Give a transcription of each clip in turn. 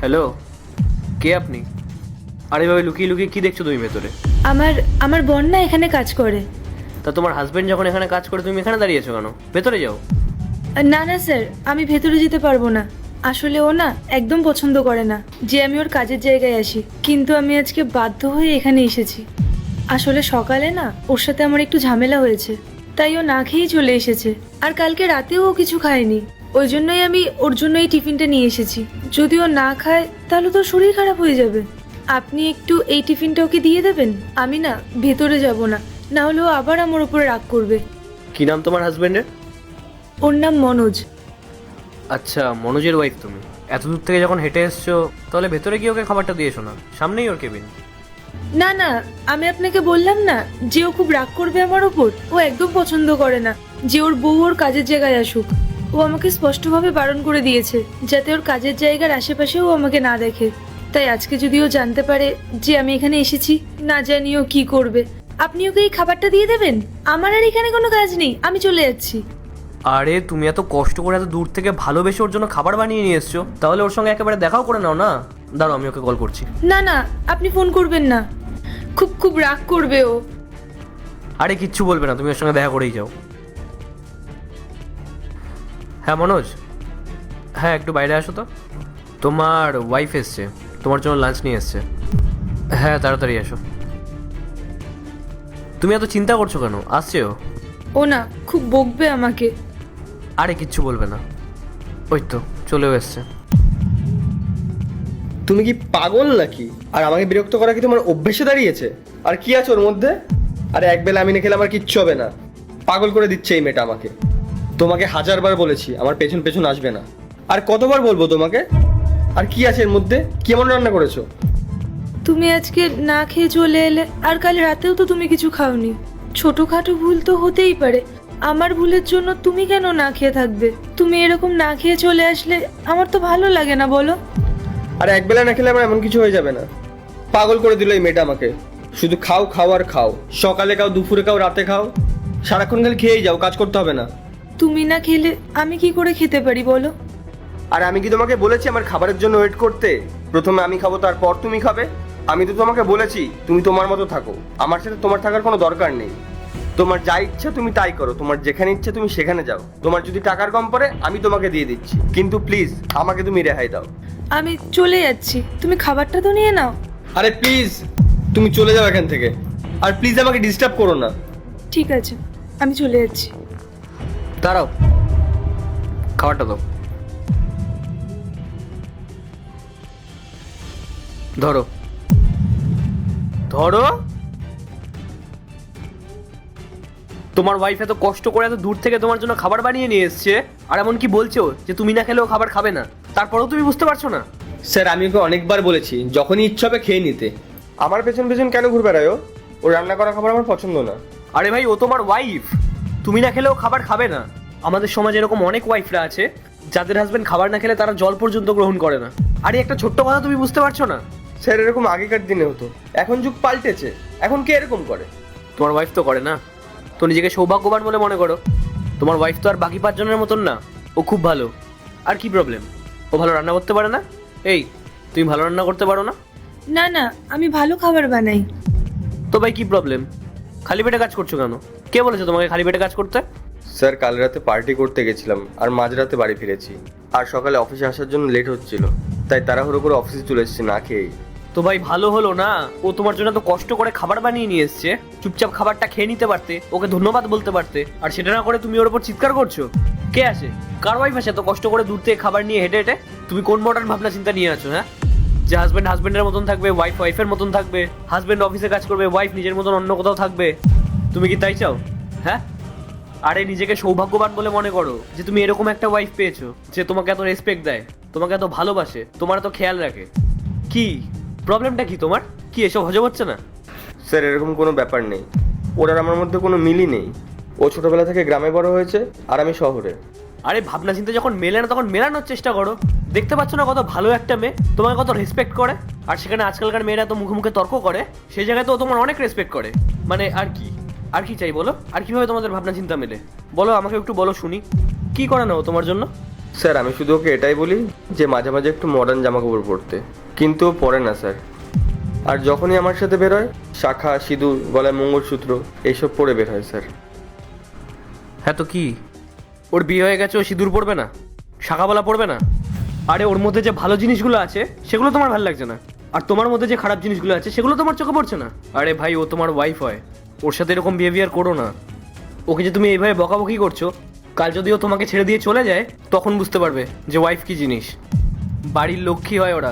Hello, কে আপনি? আর এভাবে লুকিয়ে লুকিয়ে কি দেখছো তুমি ভেতরে? আমার আমার বোন না এখানে কাজ করে। তা তোমার হাজবেন্ড যখন এখানে কাজ করে তুমি এখানে দাঁড়িয়েছো কেন? ভেতরে যাও। না না স্যার, আমি ভেতরে যেতে পারবো না। আসলে ও না একদম পছন্দ করে না যে আমি ওর কাজের জায়গায় আসি, কিন্তু আমি আজকে বাধ্য হয়ে এখানে এসেছি। আসলে সকালে না ওর সাথে আমার একটু ঝামেলা হয়েছে, তাই ও না খেয়েই চলে এসেছে। আর কালকে রাতেও ও কিছু খায়নি, ওই জন্যই আমি ওর জন্য এই টিফিনটা নিয়ে এসেছি। যদি ও না খায় তাহলে তো শরীর খারাপ হয়ে যাবে। আপনি একটু এই টিফিনটা ওকে দিয়ে দেবেন। আমি না ভেতরে যাব না, না হলে ও আবার আমার উপরে রাগ করবে। কি নাম তোমার হাজবেন্ডের? ওর নাম মনোজ। আচ্ছা, মনোজের ওয়াইফ তুমি। এত দূর থেকে যখন হেঁটে এসছো তাহলে ভেতরে গিয়ে ওকে খাবারটা দিয়ে এসো না, সামনেই ওর কেবিন। না না, আমি আপনাকে বললাম না যে ও খুব রাগ করবে আমার ওপর। ও একদম পছন্দ করে না যে ওর বউ ওর কাজের জায়গায় আসুক। ও আমাকে স্পষ্টভাবে বারণ করে দিয়েছে যাতে ওর কাজের জায়গার আশেপাশেও আমাকে না দেখে। তাই আজকে যদি ও জানতে পারে যে আমি এখানে এসেছি, না জানি ও কি করবে। আপনি ওকে এই খাবারটা দিয়ে দেবেন। আমার আর এখানে কোনো কাজ নেই, আমি চলে যাচ্ছি। আরে তুমি এত কষ্ট করে এত দূর থেকে ভালোবেসে ওর জন্য খাবার বানিয়ে নিয়ে এসছো, তাহলে ওর সঙ্গে একেবারে দেখাও করে নাও না। দাঁড়াও, আমি ওকে কল করছি। না না, আপনি ফোন করবেন না, খুব খুব রাগ করবে ও। আরে কিচ্ছু বলবে না, তুমি ওর সঙ্গে দেখা করেই যাও। হ্যাঁ মনোজ, হ্যাঁ একটু বাইরে আসো তো। তোমার ওয়াইফ এসছে, তোমার জন্য লাঞ্চ নিয়ে এসছে। হ্যাঁ তাড়াতাড়ি এসো। তুমি এত চিন্তা করছো কেন? আসছে ও। ও না খুব বকবে আমাকে। আরে কিচ্ছু বলবে না, ওই তো চলেও এসছে। তুমি কি পাগল নাকি? আর আমাকে বিরক্ত করা কি তোমার অভ্যেসে দাঁড়িয়েছে? আর কি আছে ওর মধ্যে? আরে একবেলা আমি না খেলে আমার কিচ্ছু হবে না। পাগল করে দিচ্ছে এই মেয়েটা আমাকে। তোমাকে হাজারবার বলেছি আমার পেছন পেছন আসবে না। আর কতবার বলবো তোমাকে? আর কি আছে এর মধ্যে? কি এমন রান্না করেছো? তুমি আজকে না খেয়ে চলে এলে, আর কাল রাতেও তো তুমি কিছু খাওনি। ছোটখাটো ভুল তো হতেই পারে, আমার ভুলের জন্য তুমি কেন না খেয়ে থাকবে? তুমি এরকম না খেয়ে চলে আসলে আমার তো ভালো লাগে না, বলো। আর একবেলা না খেলে আমার এমন কিছু হয়ে যাবে না। পাগল করে দিল এই মেয়েটা আমাকে। শুধু খাও খাও আর খাও, সকালে খাও, দুপুরে খাও, রাতে খাও, সারাক্ষণ খালি খেয়েই যাও, কাজ করতে হবে না। তুমি না খেলে আমি কি করে খেতে পারি বলো? আর আমি কি তোমাকে বলেছি আমার খাবারের জন্য ওয়েট করতে? প্রথমে আমি খাবো, তারপর তুমি খাবে। আমি তো তোমাকে বলেছি তুমি তোমার মতো থাকো, আমার সাথে তোমার থাকার কোনো দরকার নেই। তোমার যা ইচ্ছা তুমি তাই করো, তোমার যেখানে ইচ্ছা তুমি সেখানে যাও। তোমার যদি টাকার কম পড়ে আমি তোমাকে দিয়ে দিচ্ছি, কিন্তু প্লিজ আমাকে তুমি রেহাই দাও। আমি চলে যাচ্ছি, তুমি খাবারটা তো নিয়ে নাও। আরে প্লিজ তুমি চলে যাও এখান থেকে। আর প্লিজ আমাকে ডিস্টার্ব করো না। ঠিক আছে, আমি চলে যাচ্ছি। দাঁড়াও, খাবারটা দাও। ধরো ধরো। তোমার ওয়াইফ এত কষ্ট করে এত দূর থেকে তোমার জন্য খাবার বানিয়ে নিয়ে এসছে, আর এমন কি বলছো যে তুমি না খেলেও খাবার খাবে না? তারপরেও তুমি বুঝতে পারছো না? স্যার আমি ওকে অনেকবার বলেছি যখনই ইচ্ছা হবে খেয়ে নিতে। আমার পেছন পেছন কেন ঘুরে বেড়ায় ও? ওর রান্না করা খাবার আমার পছন্দ না। আরে ভাই, ও তোমার ওয়াইফ, তুমি না খেলেও খাবার খাবে না। আমাদের সমাজে এরকম অনেক ওয়াইফরা আছে যাদের হাজবেন্ড খাবার না খেলে তারা জল পর্যন্ত গ্রহণ করে না। আরে একটা ছোট্ট কথা তুমি বুঝতে পারছো না? স্যার এরকম আগেকার দিনে হতো, এখন যুগ পাল্টেছে। এখন কে এরকম করে? তোমার ওয়াইফ তো করে না, তো নিজেকে সৌভাগ্যবান বলে মনে করো। তোমার ওয়াইফ তো আর বাকি 5 জনের মতন না, ও খুব ভালো। আর কি প্রবলেম? ও ভালো রান্না করতে পারে না? এই, তুমি ভালো রান্না করতে পারো না? না না, আমি ভালো খাবার বানাই। তো ভাই কি প্রবলেম? খালি পেটে কাজ করছো কেন? কে বলেছে তোমাকে খালি পেটে কাজ করতে? স্যার কাল রাতে পার্টি করতে গেছিলাম আর মাঝরাতে বাড়ি ফিরেছি। আর সকালে অফিসে আসার জন্য লেট হচ্ছিল, তাই তাড়াহুড়ো করে অফিসে চলে এসেছি না খেয়েই। তো ভাই ভালো হলো না, ও তোমার জন্য তো কষ্ট করে খাবার বানিয়ে নিয়ে এসছে। চুপচাপ খাবারটা খেয়ে নিতে পারতে, ওকে ধন্যবাদ বলতে পারতে। আর সেটা না করে তুমি ওর উপর চিৎকার করছো। কে আসে? কার ওয়াইফ আসে এত কষ্ট করে দূর থেকে খাবার নিয়ে হেঁটে হেঁটে? তুমি কোন মডার্ন ভাবনা চিন্তা নিয়ে আছো? হ্যাঁ, যে হাজবেন্ড হাজবেন্ডের মতন থাকবে, ওয়াইফ ওয়াইফের মতন থাকবে, হাজবেন্ড অফিসে কাজ করবে, ওয়াইফ নিজের মতন অন্য কোথাও থাকবে। তুমি কি তাই চাও? হ্যাঁ, আরে নিজেকে সৌভাগ্যবান বলে মনে করো যে তুমি এরকম একটা ওয়াইফ পেয়েছো যে তোমাকে এত রেসপেক্ট দেয়, তোমাকে এত ভালোবাসে, তোমার এত খেয়াল রাখে। কি প্রবলেমটা কি তোমার? কি এসব হজম হচ্ছে না? স্যার এরকম কোনো ব্যাপার নেই, ওর আর আমার মধ্যে কোনো মিলই নেই। ও ছোটবেলা থেকে গ্রামে বড় হয়েছে আর আমি শহরে। আরে ভাবনা চিন্তা যখন মেলে না তখন মেলানোর চেষ্টা করো। দেখতে পাচ্ছ না কত ভালো একটা মেয়ে তোমাকে কত রেসপেক্ট করে? আর সেখানে আজকালকার মেয়েরা তো মুখে মুখে তর্ক করে, সেই জায়গায় তো ও তোমার অনেক রেসপেক্ট করে। মানে আর কি, আর কি চাই বলো? আর কিভাবে তোমাদের ভাবনা চিন্তা মেলে বলো, আমাকে একটু বলো শুনি। কি করে না ও তোমার জন্য? স্যার আমি শুধু ওকে এটাই বলি যে মাঝে মাঝে একটু মডার্ন জামা কাপড় পরতে, কিন্তু ও পরে না স্যার। আর যখনই আমার সাথে বেরোয় শাখা সিঁদুর গলায় মঙ্গলসূত্র এইসব পরে বের হয় স্যার। হ্যাঁ তো কি, ওর বিয়ে হয়ে গেছে, ও সিঁদুর পড়বে না, শাখাবালা পড়বে না? আরে ওর মধ্যে যে ভালো জিনিসগুলো আছে সেগুলো তোমার ভালো লাগছে না, আর তোমার মধ্যে যে খারাপ জিনিসগুলো আছে সেগুলো তোমার চোখে পড়ছে না। আরে ভাই, ও তোমার ওয়াইফ হয়, ওর সাথে এরকম বিহেভিয়ার করো না। ওকে যে তুমি এইভাবে বকাবকি করছো, কাল যদি ও তোমাকে ছেড়ে দিয়ে চলে যায় তখন বুঝতে পারবে যে ওয়াইফ কি জিনিস। বাড়ির লক্ষ্মী হয় ওরা,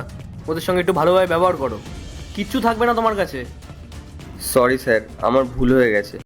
ওদের সঙ্গে একটু ভালোভাবে ব্যবহার করো, কিচ্ছু থাকবে না তোমার কাছে। সরি স্যার, আমার ভুল হয়ে গেছে।